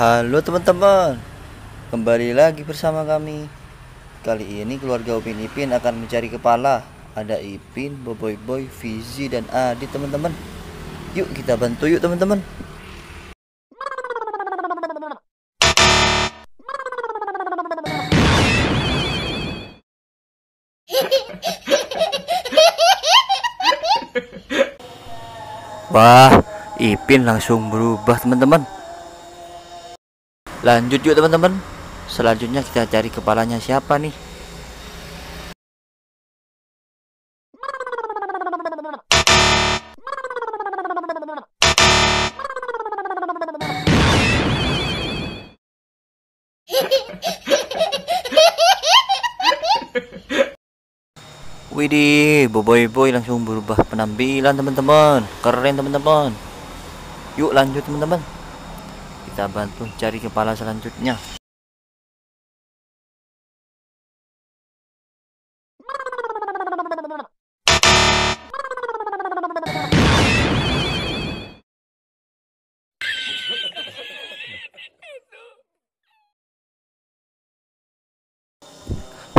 Halo teman-teman, kembali lagi bersama kami. Kali ini keluarga Upin Ipin akan mencari kepala. Ada Ipin, Boboiboy Boy, Fizi, dan Adi teman-teman. Yuk kita bantu yuk teman-teman. Wah, Ipin langsung berubah teman-teman. Lanjut yuk teman-teman. Selanjutnya kita cari kepalanya siapa nih. Widih, Boboiboy langsung berubah penampilan teman-teman. Keren teman-teman. Yuk lanjut teman-teman. Kita bantu cari kepala selanjutnya.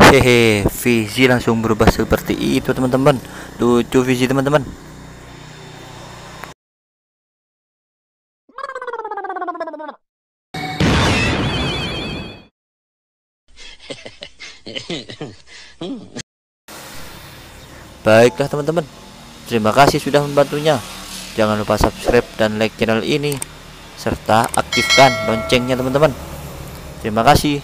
Hehe, Fizi langsung berubah seperti itu teman-teman. Lucu Fizi teman-teman. Baiklah teman-teman, terima kasih sudah membantunya. Jangan lupa subscribe dan like channel ini, serta aktifkan loncengnya teman-teman. Terima kasih.